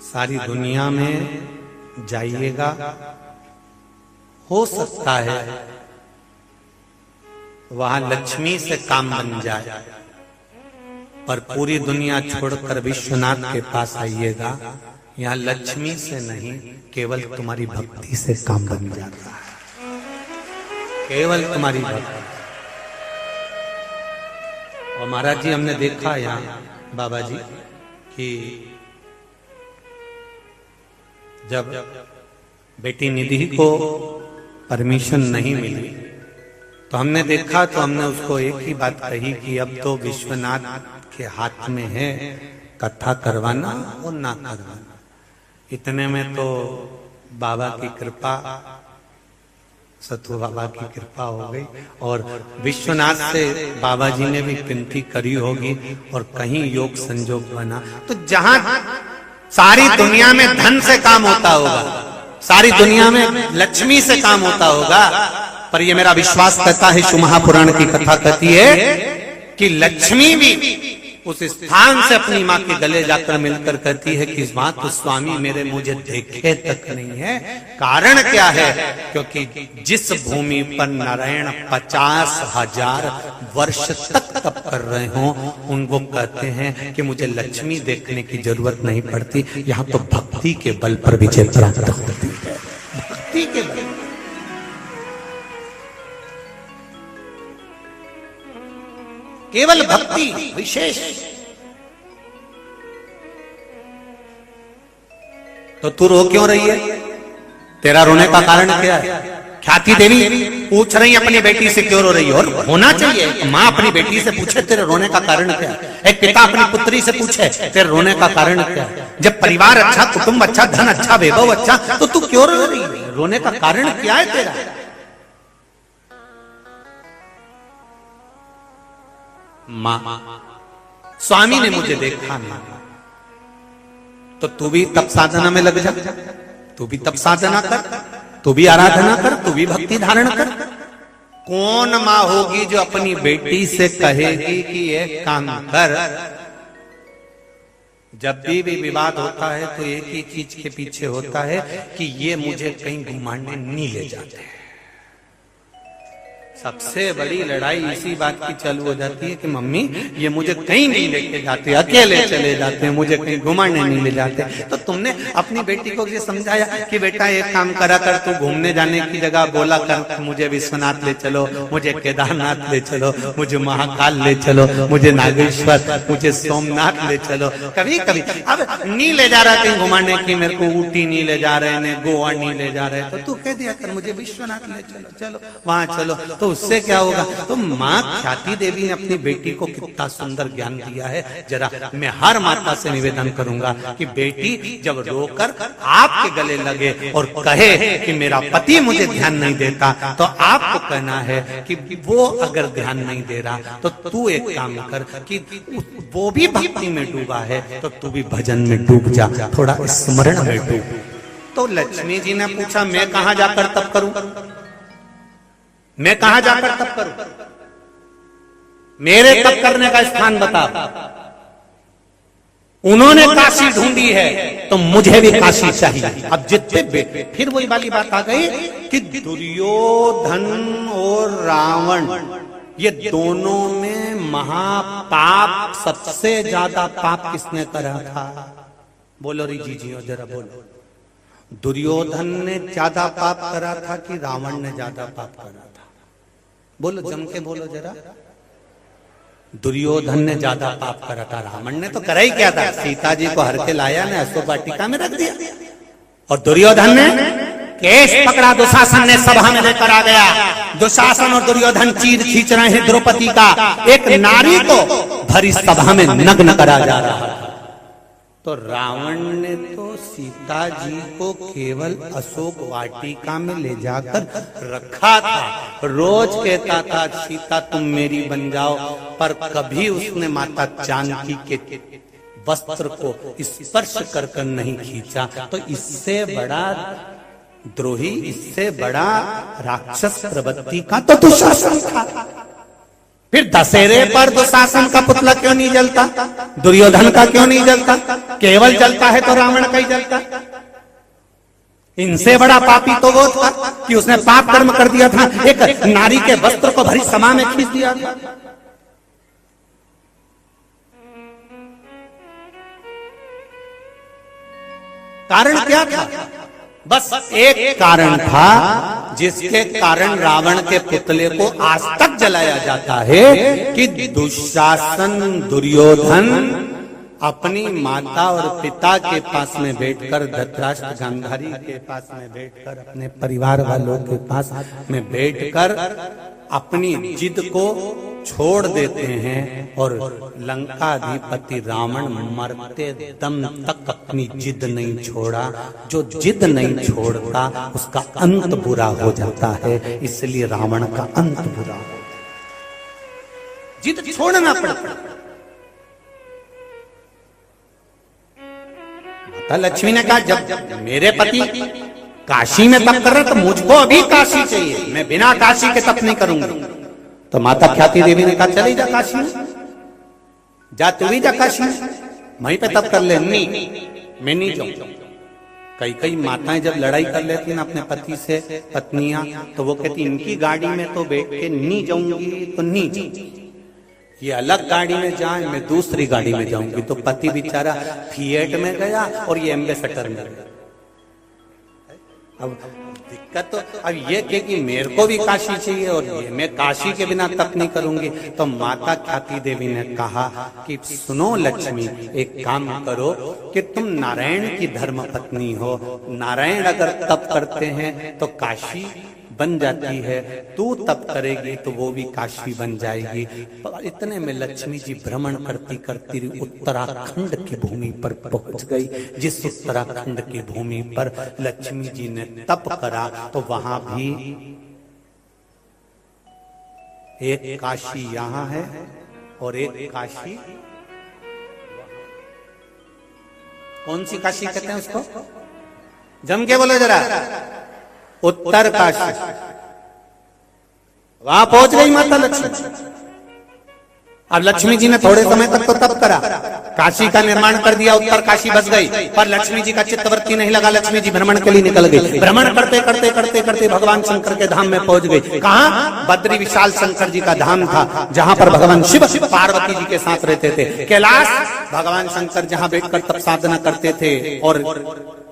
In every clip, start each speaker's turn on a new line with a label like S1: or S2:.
S1: सारी दुनिया में जाइएगा, हो सकता है वहां लक्ष्मी से काम बन जाए, पर पूरी दुनिया छोड़कर विश्वनाथ के पास आइएगा, यहाँ लक्ष्मी से नहीं केवल तुम्हारी भक्ति से काम बन जाता है, केवल तुम्हारी भक्ति। और महाराज जी हमने देखा यहाँ बाबा जी कि जब बेटी निधि को परमिशन नहीं मिली तो हमने देखा, तो हमने उसको एक ही बात कही कि अब तो विश्वनाथ के हाथ में है कथा करवाना और ना करवाना। इतने में तो बाबा की कृपा, सतु बाबा की कृपा हो गई और विश्वनाथ से बाबा जी ने भी विनती करी होगी और कहीं योग संजोग बना। तो जहां सारी दुनिया में धन से काम होता होगा, सारी दुनिया में लक्ष्मी से काम होता होगा, पर ये मेरा विश्वास कहता है, शिव महापुराण की कथा कहती है कि लक्ष्मी भी उस स्थान से अपनी माँ के गले जाकर मिलकर कहती है कि इस बात तो स्वामी मेरे मुझे देखे तक नहीं है। कारण क्या है? क्योंकि जिस भूमि पर नारायण 50,000 वर्ष तक तप कर रहे हो, उनको कहते हैं कि मुझे लक्ष्मी देखने की जरूरत नहीं पड़ती। यहाँ तो भक्ति के बल पर विजय प्राप्त होती है, भक्ति के बल। केवल भक्ति विशेष। तो तू रो क्यों रही है? तेरा रोने का कारण क्या है? ख्याति देवी पूछ रही अपनी बेटी से क्यों रो रही है? और होना चाहिए माँ अपनी बेटी से पूछे तेरे रोने का कारण क्या है। एक पिता अपनी पुत्री से पूछे तेरे रोने का कारण क्या है। जब परिवार अच्छा, कुटुंब अच्छा, धन अच्छा, वैभव अच्छा, तो तू क्यों रो रही है? रोने का कारण क्या है तेरा? मां, स्वामी ने मुझे देखा नहीं, तो तू भी तप साधना में लग जा, तू भी तप साधना कर, तू भी आराधना कर, तू भी भक्ति धारण कर। कौन मां होगी जो अपनी बेटी से कहेगी कि ये काम कर? जब भी विवाद होता है तो एक ही चीज के पीछे होता है कि ये मुझे कहीं घुमाने नहीं ले जाते हैं। सबसे बड़ी लड़ाई इसी बात की चालू हो जाती है कि मम्मी ये मुझे कहीं नहीं लेके जाते, अकेले चले जाते हैं, मुझे कहीं घुमाने नहीं ले जाते। तो तुमने अपनी बेटी को ये समझाया कि बेटा एक काम करा कर, तू घूमने जाने की जगह बोला कर मुझे विश्वनाथ ले चलो, मुझे केदारनाथ ले चलो, मुझे महाकाल ले चलो, मुझे नागेश्वर, मुझे सोमनाथ ले चलो। कभी कभी अब नहीं ले जा रहा कहीं घुमाने की, मेरे को ऊटी नहीं ले जा रहे हैं, गोवा नहीं ले जा रहे, तो तू कह दिया कर मुझे विश्वनाथ ले चलो, चलो वहां चलो। तो उससे क्या होगा? तो माँ ख्याति देवी ने अपनी बेटी को कितना सुंदर ज्ञान दिया है। जरा मैं हर माता से निवेदन करूंगा कि बेटी जब रोकर आपके गले लगे और कहे कि मेरा पति मुझे ध्यान नहीं देता, तो आपको कहना है कि वो अगर ध्यान नहीं दे रहा तो तू एक काम कर कि वो भी भक्ति में डूबा है तो तू भी भजन में डूब जा, थोड़ा स्मरण में डूब। तो लक्ष्मी जी ने पूछा मैं कहां जाकर तप करूं, मैं कहां जाकर तप करूं? मेरे तप करने का स्थान बता। उन्होंने काशी ढूंढी है तो मुझे भी काशी चाहिए। अब जितने फिर वही वाली बात आ गई कि दुर्योधन और रावण ये दोनों में महापाप, सबसे ज्यादा पाप किसने करा था? बोलो री जी जरा बोलो। दुर्योधन ने ज्यादा पाप करा था कि रावण ने ज्यादा पाप करा था? बोलो जम के बोलो जरा। दुर्योधन ने ज्यादा पाप करा था, रावण ने तो करा ही क्या था? सीता जी को हर के लाया ने अशोक वाटिका में रख दिया। और दुर्योधन ने केस पकड़ा, दुशासन ने सभा में लेकर आ गया। दुशासन और दुर्योधन चीर खींच रहे हैं द्रौपदी का, एक नारी को भरी सभा में नग्न करा जा रहा है। तो रावण ने तो सीता जी को केवल अशोक वाटिका में ले जाकर रखा था। रोज कहता था सीता तुम मेरी बन जाओ, पर कभी उसने माता जानकी के वस्त्र को स्पर्श कर कर नहीं खींचा। तो इससे बड़ा द्रोही, इससे बड़ा राक्षस प्रवृत्ति का तो दुशासन था। फिर दशहरे पर दुशासन का पुतला क्यों नहीं जलता, दुर्योधन का क्यों नहीं जलता, केवल जलता है तो रावण का ही जलता। इनसे बड़ा पापी तो वो था कि उसने पाप कर्म कर दिया था, एक नारी के वस्त्र को भरी समा में खींच दिया था। कारण क्या था? बस एक कारण था जिसके कारण रावण के पुतले को आज तक जलाया जाता है कि दुशासन दुर्योधन अपनी माता और पिता के पास में बैठकर, धृतराष्ट्र गांधारी के पास में बैठकर, अपने परिवार वालों के पास में बैठकर अपनी जिद को छोड़ देते हैं और लंकाधिपति रावण मरते दम तक अपनी जिद नहीं छोड़ा। जो जिद नहीं छोड़ता उसका अंत बुरा हो जाता है, इसलिए रावण का अंत बुरा हो जाता है। जिद छोड़ना पड़ता। माता लक्ष्मी ने कहा जब मेरे पति काशी में तप कर रहे तो मुझको अभी काशी चाहिए, मैं बिना काशी के तप नहीं करूंगी। तो माता ख्याति देवी ने कहा चली जा काशी में, जा तू भी जा काशी में, वहीं पे तप कर ले। नहीं, मैं नहीं जाऊंगा। कई माताएं जब लड़ाई कर लेती ना अपने पति से, पत्नियां, तो वो कहती इनकी गाड़ी में तो बैठ के नहीं जाऊंगी तो नहीं जाऊंगी, ये अलग गाड़ी में जाए, मैं दूसरी गाड़ी में जाऊंगी। तो पति बेचारा फिएट में गया और ये एम्बेसडर में गया। अब दिक्कत तो अब ये कि मेरे को भी काशी चाहिए और ये मैं काशी के बिना तप नहीं करूंगी। तो माता ख्याति देवी ने कहा कि सुनो लक्ष्मी, एक काम करो कि तुम नारायण की धर्म पत्नी हो, नारायण अगर तप करते हैं तो काशी बन जाती है, तू तप करेगी तो वो भी काशी बन जाएगी। इतने में लक्ष्मी जी भ्रमण करती करती उत्तराखंड की भूमि पर पहुंच गई। जिस उत्तराखंड की भूमि पर लक्ष्मी जी ने तप करा तो वहां भी एक काशी यहां है और एक काशी, कौन सी काशी कहते हैं उसको, जम के बोलो जरा, उत्तर काशी। वहां पहुंच गई माता लक्ष्मी। अब लक्ष्मी जी ने थोड़े समय तक तो तप करा, काशी का निर्माण कर दिया, उत्तर काशी बस गई। पर लक्ष्मी जी का चित्तवृत्ति नहीं लगा, लक्ष्मी जी भ्रमण के लिए निकल गई। भ्रमण करते करते करते करते भगवान शंकर के धाम में पहुंच गई। कहां? बद्री विशाल शंकर जी का धाम था, जहां पर भगवान शिव पार्वती जी के साथ रहते थे। कैलाश भगवान शंकर जहां बैठकर तप साधना करते थे, और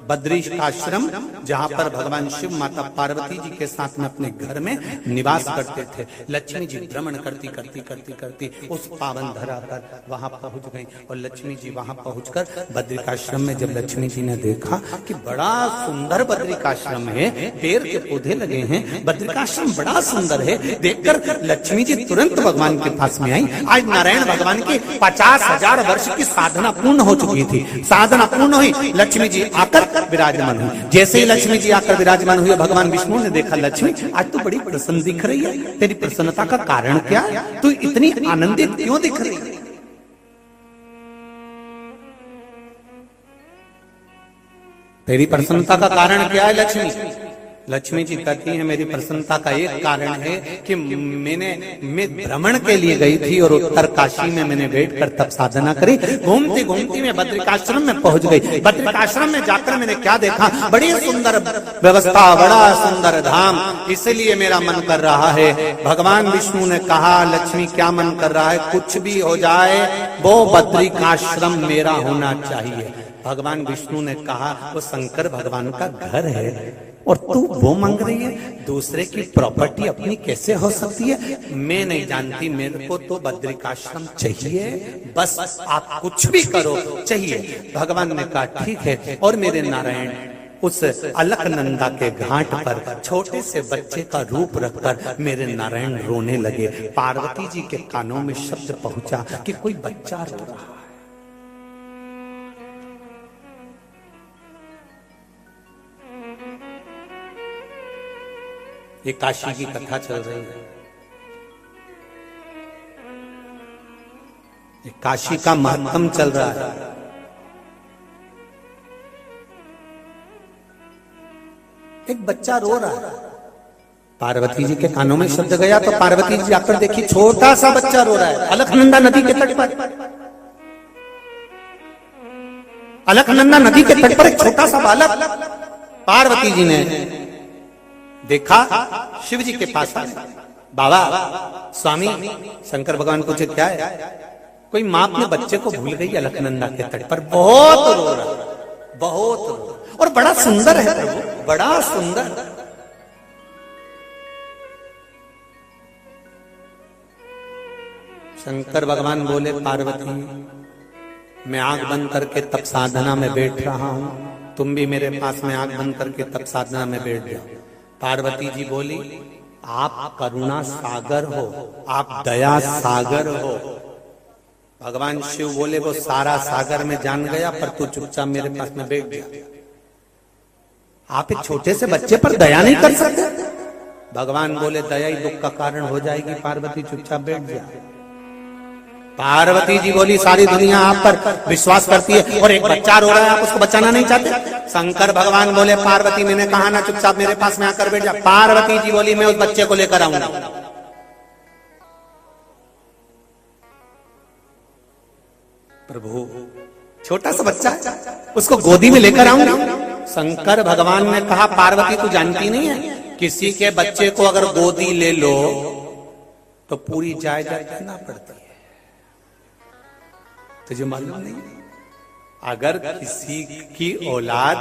S1: बद्री का आश्रम जहां पर भगवान शिव माता पार्वती जी के साथ में अपने घर में निवास करते थे। लक्ष्मी जी भ्रमण करती करती करती करती उस पावन धरा पर वहां पहुंच गई। और लक्ष्मी जी वहां पहुंचकर बद्रिकाश्रम में जब लक्ष्मी जी ने देखा कि बड़ा सुंदर बद्रिकाश्रम है, पेड़ के पौधे लगे हैं, बद्रिकाश्रम बड़ा सुंदर है, देखकर लक्ष्मी जी तुरंत भगवान के पास में आई। आज नारायण भगवान की 50,000 वर्ष की साधना पूर्ण हो चुकी थी। साधना पूर्ण हुई, लक्ष्मी जी आकर विराजमान हुई। जैसे ही लक्ष्मी जी आकर विराजमान हुई, भगवान विष्णु ने देखा लक्ष्मी आज तो बड़ी प्रसन्न दिख रही है, तेरी प्रसन्नता का कारण क्या है, तू इतनी आनंदित क्यों दिख रही है? तेरी प्रसन्नता का कारण क्या है लक्ष्मी? लक्ष्मी जी कहती हैं मेरी प्रसन्नता का एक कारण है कि मैं भ्रमण के लिए गई थी और उत्तर काशी में मैंने बैठकर तप साधना करी। घूमती घूमती मैं बद्रिकाश्रम में पहुंच गई। बद्रिकाश्रम में जाकर मैंने क्या देखा, बड़ी सुंदर व्यवस्था, बड़ा सुंदर धाम, इसलिए मेरा मन कर रहा है। भगवान विष्णु ने कहा लक्ष्मी क्या मन कर रहा है, कुछ भी हो जाए वो बद्रिकाश्रम मेरा होना चाहिए। भगवान विष्णु ने कहा वो शंकर भगवान का घर है और तू वो मांग रही है, दूसरे की प्रॉपर्टी अपनी कैसे हो सकती है? मैं नहीं जानती, मेरे को तो बद्रिकाश्रम चाहिए, बस आप कुछ भी करो चाहिए। भगवान ने कहा ठीक है। और मेरे नारायण उस अलकनंदा के घाट पर छोटे से बच्चे का रूप रखकर मेरे नारायण रोने लगे। पार्वती जी के कानों में शब्द पहुंचा कि कोई बच्चा रो रहा है। ये काशी की कथा चल रही है, ये काशी का महत्व चल रहा है। एक बच्चा रो रहा है, पार्वती जी के कानों में शब्द गया तो पार्वती जी जाकर देखी छोटा सा बच्चा रो रहा है अलकनंदा नदी के तट पर। अलकनंदा नदी के तट पर एक छोटा सा बालक। पार्वती जी ने देखा, शिव जी के पास आए, बाबा स्वामी शंकर भगवान पूछे क्या है? कोई मां अपने बच्चे को भूल गई अलकनंदा के तट पर, बहुत रो रहा, बहुत रो रहा। और बड़ा सुंदर है प्रभु, बड़ा सुंदर। शंकर भगवान बोले पार्वती मैं आंख बंद करके तप साधना में बैठ रहा हूं, तुम भी मेरे पास में आंख बंद करके तप साधना में बैठ जाओ। पार्वती जी बोली आप करुणा सागर हो, आप दया सागर हो। भगवान शिव बोले वो सारा सागर में जान गया पर तू चुपचाप मेरे पास में बैठ गया। आप एक छोटे से बच्चे पर दया नहीं कर सकते? भगवान बोले दया ही दुख का कारण हो जाएगी, पार्वती चुपचाप बैठ जा। पार्वती जी बोली सारी दुनिया आप पर विश्वास करती है और एक बच्चा रो रहा है, आप उसको बचाना नहीं चाहते? शंकर भगवान बोले पार्वती मैंने कहा ना चुपचाप मेरे पास में आकर बैठ जा। पार्वती जी बोली मैं उस बच्चे को लेकर आऊंगा। प्रभु छोटा सा बच्चा है, उसको गोदी में लेकर आऊंगा। शंकर भगवान ने कहा पार्वती तू जानती नहीं है किसी के बच्चे को अगर गोदी ले लो तो पूरी जायदाद देना पड़ती है, तुझे मालूम नहीं? अगर किसी की औलाद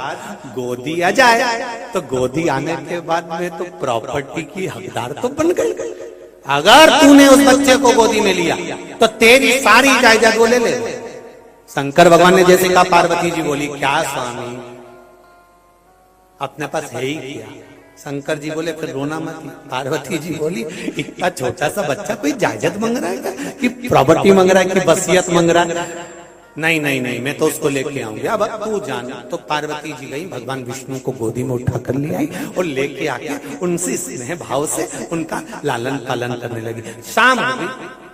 S1: गोदी आ जाए तो गोदी आने के बाद में तो प्रॉपर्टी की हकदार तो बन गई। अगर तूने उस बच्चे को गोदी में लिया तो तेरी सारी जायदाद वो ले ले। शंकर भगवान ने जैसे कहा पार्वती जी बोली क्या स्वामी अपने पास है ही क्या? शंकर जी बोले फिर रोना मत। पार्वती जी बोली इतना छोटा सा बच्चा कोई जायदाद मांग रहा है क्या? कि प्रॉपर्टी मांग रहा है कि वसीयत मांग रहा है? नहीं नहीं नहीं मैं तो उसको लेके आऊंगी, अब तू जान। तो पार्वती जी गई, भगवान विष्णु को गोदी में उठा कर ले आई और लेके आके उनसे स्नेह भाव से उनका लालन पालन करने लगी। शाम हो गई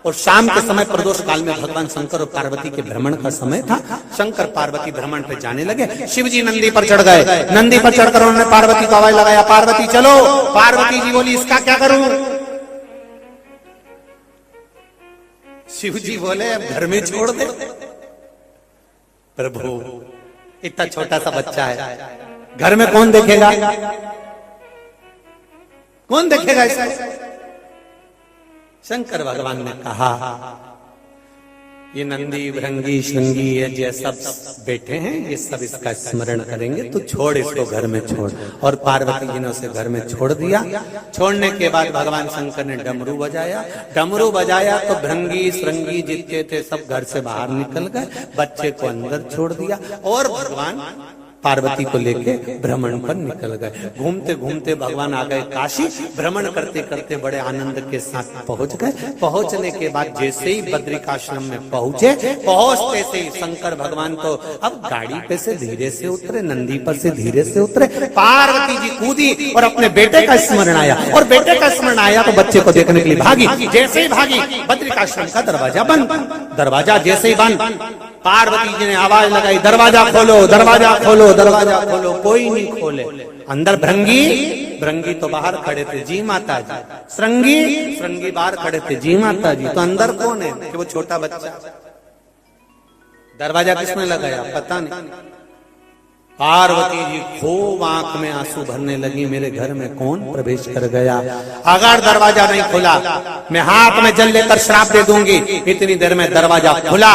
S1: और शाम के समय प्रदोष काल में भगवान शंकर और पार्वती के भ्रमण का समय था। शंकर पार्वती भ्रमण पे जाने लगे। शिव जी नंदी पर चढ़ गए। नंदी पर चढ़कर उन्होंने पार्वती को आवाज लगाया पार्वती चलो। पार्वती जी बोली इसका क्या करूं? शिव जी बोले अब घर में छोड़ दे। प्रभु इतना छोटा सा बच्चा है, घर में कौन देखेगा? कौन देखेगा इसे? शंकर भगवान ने कहा ये नंदी भृंगी श्रृंगी ये सब बैठे हैं, ये सब इसका स्मरण करेंगे, तो छोड़ इसको घर में छोड़। और पार्वती जी ने उसे घर में छोड़ दिया। छोड़ने के बाद भगवान शंकर ने डमरू बजाया। डमरू बजाया तो भृंगी श्रृंगी जितने थे सब घर से बाहर निकल गए। बच्चे को अंदर छोड़ दिया और भगवान पार्वती को लेके भ्रमण पर निकल गए। घूमते घूमते भगवान आ गए काशी। भ्रमण करते करते बड़े आनंद के साथ पहुंच गए। पहुंचने के बाद जैसे ही बद्रिकाश्रम में पहुंचे, पहुंचते से शंकर भगवान तो अब गाड़ी पे से धीरे से उतरे, नंदी पर से धीरे से उतरे। पार्वती जी कूदी और अपने बेटे का स्मरण आया और बेटे का स्मरण आया तो बच्चे को देखने के लिए भागी। जैसे ही भागी बद्रिकाश्रम का दरवाजा बंद। दरवाजा जैसे ही बंद पार्वती जी ने आवाज लगाई दरवाजा खोलो दरवाजा खोलो दरवाजा खोलो। कोई नहीं खोले। अंदर भृंगी तो बाहर खड़े थे जी माता जी। श्रृंगी बाहर खड़े थे जी माता जी। तो अंदर कौन है? कि वो छोटा बच्चा। दरवाजा किसने लगाया पता नहीं। पार्वती जी खूब आंख में आंसू भरने लगी, मेरे घर में कौन प्रवेश कर गया? अगर दरवाजा नहीं खुला मैं हाथ में जल लेकर श्राप दे दूंगी। इतनी देर में दरवाजा खुला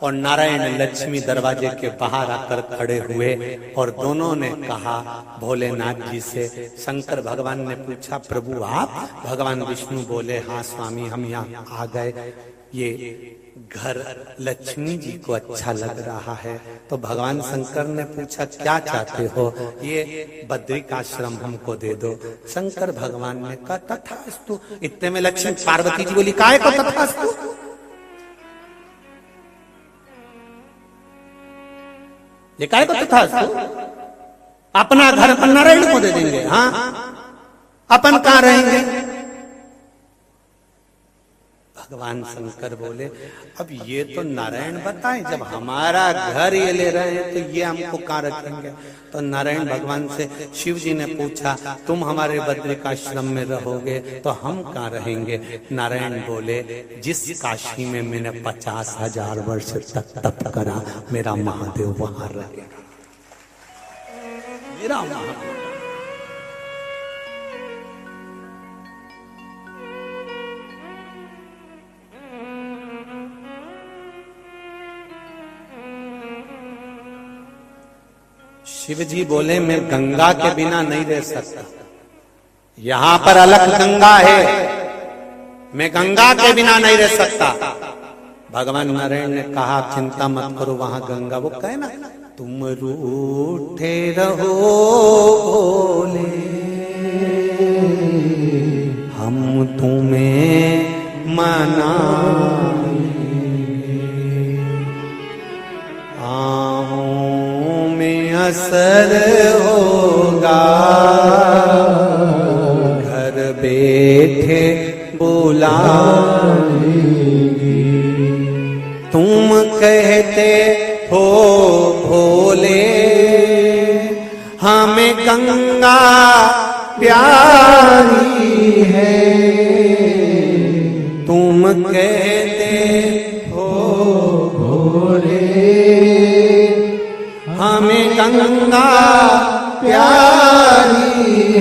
S1: और नारायण लक्ष्मी दरवाजे के बाहर आकर खड़े हुए और दोनों ने कहा भोलेनाथ जी से। शंकर भगवान ने पूछा प्रभु आप? भगवान विष्णु बोले हाँ स्वामी हम यहाँ आ गए, ये घर लक्ष्मी जी को अच्छा लग रहा है। तो भगवान शंकर ने पूछा क्या चाहते हो? ये बद्रिकाश्रम हमको दे दो। शंकर भगवान ने कहा तथास्तु। इतने में लक्ष्मी पार्वती जी बोली काहे को तथास्तु? ये काय को तथास्तु? अपना घर अपन नारायण को दे देंगे। हाँ अपन कहां रहेंगे? भगवान शंकर बोले अब ये तो नारायण बताएं, जब हमारा घर ये ले रहे हैं तो ये हमको कहाँ रखेंगे। तो नारायण भगवान से शिव जी ने पूछा तुम हमारे बद्रिकाश्रम में रहोगे तो हम कहाँ रहेंगे। नारायण बोले जिस काशी में मैंने 50,000 वर्ष तक तप करा मेरा महादेव वहां रहेगा, मेरा महादेव। शिव जी बोले मैं गंगा के बिना नहीं रह सकता, यहां पर अलग गंगा है, मैं गंगा के बिना नहीं रह सकता। भगवान नारायण ने कहा चिंता मत करो वहां गंगा, वो कहे ना तुम रूठे रहो बोले हम तुम्हें मनाएंगे, आहों में असर होगा घर बैठे बुलाएंगे। तुम कहते हो भोले हमें गंगा प्यारी है, तुम कहते हो भोले हमें गंगा प्यारी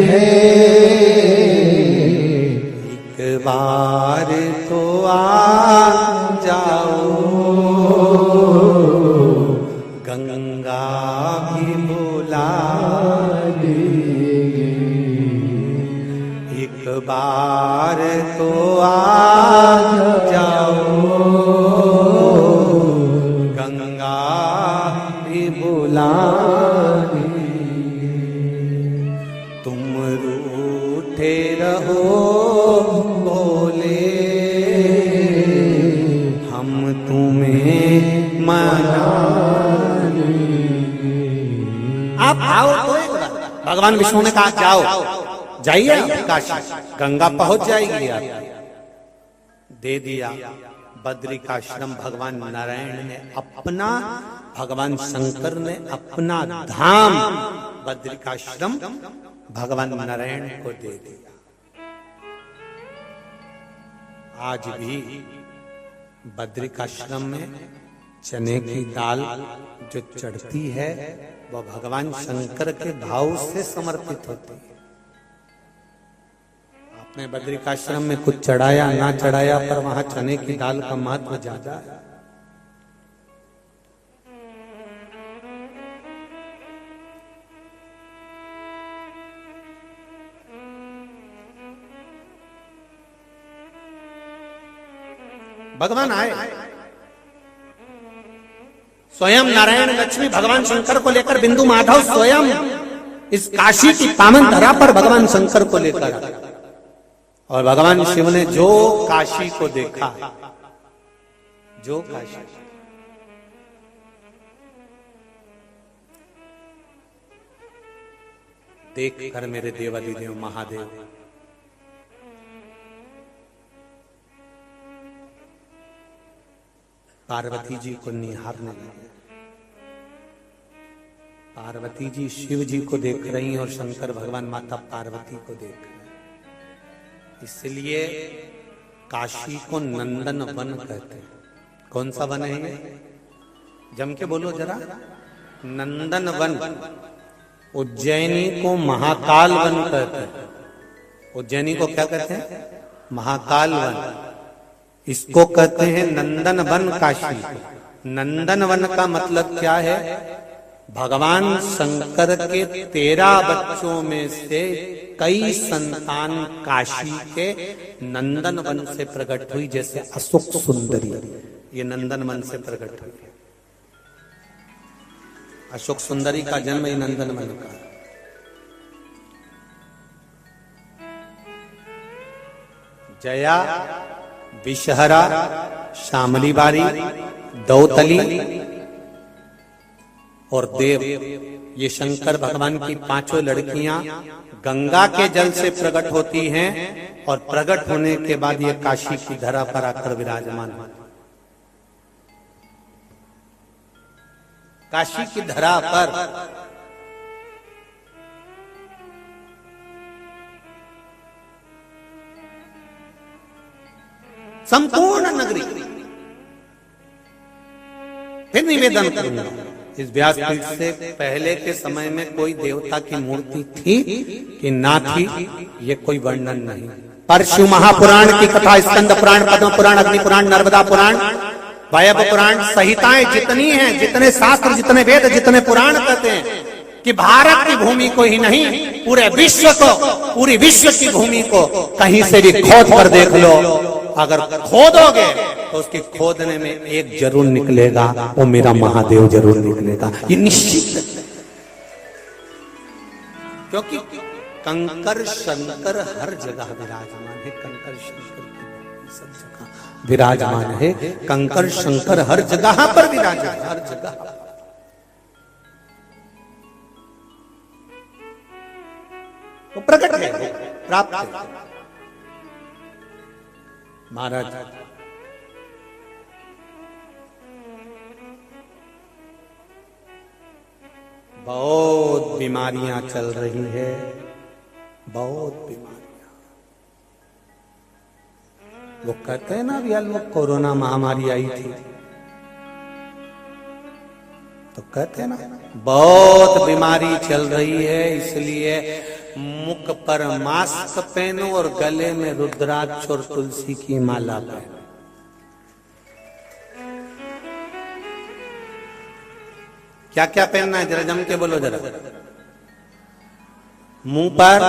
S1: है, एक बार तो आ जाओ गंगा भी बुला देंगे, एक बार तो आ जाओ गंगा भी बुला देंगे। तुम रूठे रहो बोले हम तुम्हें मना। आप आओ तो भगवान विष्णु ने कहा जाओ, जाइए काशी, गंगा पहुंच जाएगी आप। दे दिया बद्रिकाश्रम, भगवान नारायण ने अपना, भगवान शंकर ने अपना धाम बद्रिकाश्रम भगवान नारायण को दे दिया। आज भी बद्रिकाश्रम में चने की दाल जो चढ़ती है वह भगवान शंकर के भाव से समर्पित होती है। आपने बद्रिकाश्रम में कुछ चढ़ाया ना चढ़ाया, पर वहां चने की दाल का महत्व ज्यादा है। भगवान आए, स्वयं नारायण लक्ष्मी भगवान शंकर को लेकर, बिंदु माधव स्वयं इस काशी की पावन धरा पर भगवान शंकर को लेकर, और भगवान शिव ने जो काशी को देखा, जो काशी, देख कर मेरे देवादिदेव महादेव पार्वती जी को निहारने लगे। पार्वती जी शिव जी को देख रही हैं और शंकर भगवान माता पार्वती को देख रहे हैं। इसलिए काशी को नंदन वन कहते हैं। कौन सा वन है ये? जम के बोलो जरा। नंदन वन। उज्जैनी को महाकाल वन कहते हैं। उज्जैनी को क्या कहते हैं? महाकाल वन। इसको कहते हैं नंदन वन काशी। नंदन वन का मतलब क्या है? भगवान शंकर के 13 बच्चों में से कई संतान काशी के नंदन वन से प्रकट हुई, जैसे अशोक सुंदरी, ये नंदन वन से प्रकट हुई। अशोक सुंदरी का जन्म ही नंदन वन का। जया, विषहरा, शामली बारी, दौतली और देव, ये शंकर भगवान की पांचों लड़कियां गंगा के जल से प्रकट होती हैं और प्रकट होने के बाद ये काशी की धरा पर आकर विराजमान होती। काशी की धरा पर संपूर्ण नगरी। फिर निवेदन करूंगा, इस व्यासपीठ से पहले के समय में कोई देवता की मूर्ति थी कि ना थी, ये कोई वर्णन नहीं। परशु महापुराण की कथा, स्कंद पुराण, पद्म पुराण, अग्नि पुराण, नर्मदा पुराण, वायव पुराण, संहिताएं जितनी हैं, जितने शास्त्र, जितने वेद, जितने पुराण कहते हैं कि भारत की भूमि को ही नहीं, पूरे विश्व को, पूरी विश्व की भूमि को कहीं से भी खोद कर देख लो, अगर खोदोगे तो उसके खोदने में एक जरूर निकलेगा, वो मेरा महादेव जरूर निकलेगा, ये निश्चित है। क्योंकि कंकर शंकर हर जगह विराजमान है, कंकर शंकर सब जगह विराजमान है, कंकर शंकर हर जगह पर विराजमान, हर जगह। वो प्रकट है, प्राप्त है। महाराज बहुत बीमारियां चल रही है, बहुत बीमारियां। वो कहते हैं ना, अभी लोग कोरोना महामारी आई थी तो कहते हैं ना बहुत बीमारी चल रही है, इसलिए मुख पर मास्क पहनो और गले में रुद्राक्ष और तुलसी की माला पहनो। क्या क्या पहनना है जरा जम के बोलो जरा। मुंह पर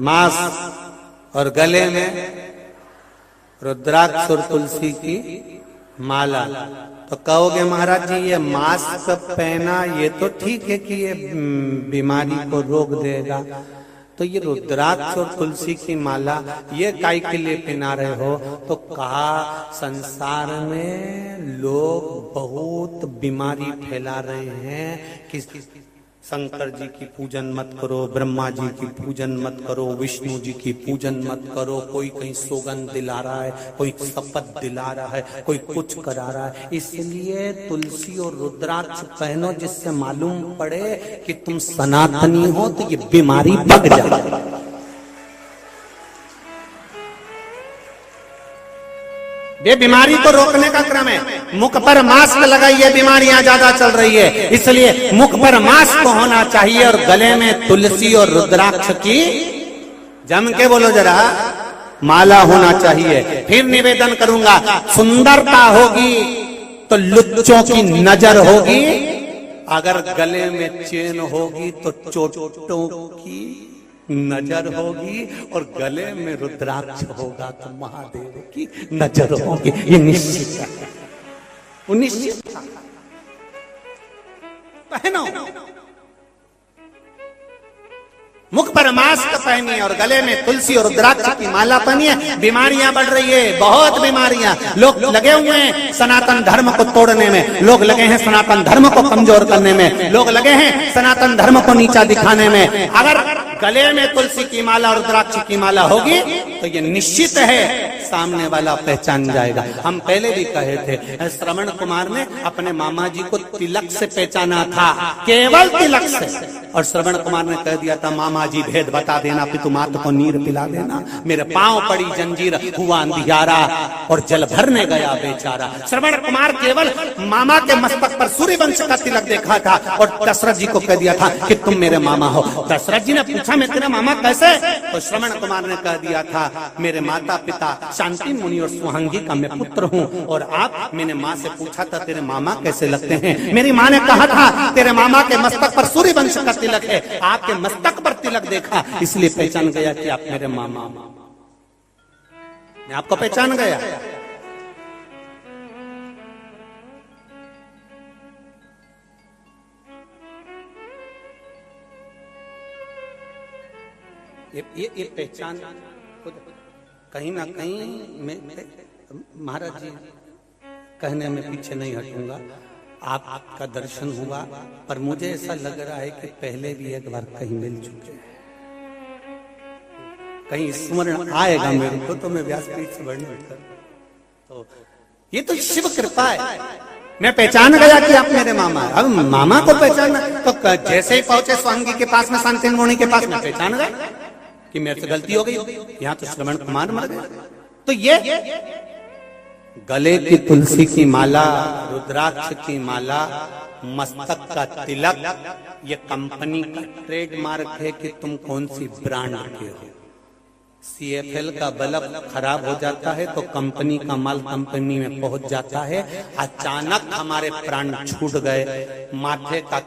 S1: मास्क और गले में रुद्राक्ष और तुलसी की माला। तो कहोगे महाराज जी ये मास्क पहना ये तो ठीक है कि ये बीमारी को रोक देगा, तो ये रुद्राक्ष और तुलसी की माला ये काय के लिए पहना रहे हो? तो कहा संसार में लोग बहुत बीमारी फैला रहे हैं कि शंकर जी की पूजन मत करो, ब्रह्मा जी की पूजन मत करो, विष्णु जी की पूजन मत करो। कोई कहीं सौगंध दिला रहा है, कोई शपथ दिला रहा है, कोई कुछ करा रहा है। इसलिए तुलसी और रुद्राक्ष पहनो जिससे मालूम पड़े कि तुम सनातनी हो, तो ये बीमारी भग जाए। ये बीमारी को रोकने का क्रम है। मुख पर मास्क लगाइए, बीमारियां ज्यादा चल रही है, इसलिए मुख पर मास्क होना चाहिए और गले में तुलसी और रुद्राक्ष की, जम के बोलो जरा, माला होना चाहिए। फिर निवेदन करूंगा, सुंदरता होगी तो लुच्चों की नजर होगी, अगर गले में चेन होगी तो चोटों की नजर होगी, और गले में रुद्राक्ष होगा तो महादेव की नजर होगी। ये निश्चित है, वो निश्चित था। पहनो, मुख पर मास्क पहनिए और गले में तुलसी और रुद्राक्ष की माला पहनिए। बीमारियां बढ़ रही है, बहुत बीमारियां। लोग लगे हुए हैं सनातन धर्म को तोड़ने में, लोग लगे हैं सनातन धर्म को कमजोर करने में, लोग लगे हैं सनातन धर्म को नीचा दिखाने में। अगर गले में तुलसी की माला और रुद्राक्ष की माला होगी तो ये निश्चित है सामने वाला पहचान जाएगा। हम पहले भी कहे थे, श्रवण कुमार ने अपने मामा जी को तिलक से पहचाना था, केवल तिलक से। और श्रवण कुमार ने कह दिया था, मामा जी भेद बता देना, पितुमात को नीर पिला देना। मेरे पांव पड़ी जंजीर, हुआ अंधियारा और जल भरने गया बेचारा। श्रवण कुमार केवल मामा के मस्तक पर सूर्यवंश का तिलक देखा था और दशरथ जी को कह दिया था कि तुम मेरे मामा हो। दशरथ जी ने पूछा, मैं तेरा मामा कैसे? तो श्रवण कुमार ने कह दिया था, मेरे माता पिता शांति मुनि और सुहांगी का मैं पुत्र हूँ। और आप, मैंने माँ से पूछा था तेरे मामा कैसे लगते हैं? मेरी माँ ने कहा था तेरे मामा के मस्तक पर सूर्यवंश का तिलक है। आपके मस्तक पर तिलक देखा, इसलिए पहचान गया कि आप मेरे मामा। मैं आपको पहचान गया। ये पहचान कहीं ना कहीं मैं महाराज जी कहने में पीछे नहीं हटूंगा। आपका दर्शन हुआ, पर मुझे ऐसा लग रहा है कि पहले भी एक बार कहीं मिल चुके हैं, कहीं स्मरण आएगा मेरे को तो मैं व्यासपीठ से वर्णन कर। तो ये तो शिव कृपा है, मैं पहचान गया कि आप मेरे मामा है। अब मामा को पहचाना तो जैसे ही पहुंचे स्वांगी के पास में, शांतिन मुनि के पास में, पहचान गए कि मेरे से गलती हो गई, यहाँ तो श्रवण कुमार मर गए। तो ये गले की तुलसी की माला, रुद्राक्ष की माला, मस्तक का तिलक, ये कंपनी का ट्रेडमार्क है कि तुम कौन सी ब्रांड के हो। CFL का बल्ब खराब हो जाता है तो कंपनी का माल कंपनी में पहुंच जाता है। अचानक हमारे प्राण छूट गए, माथे का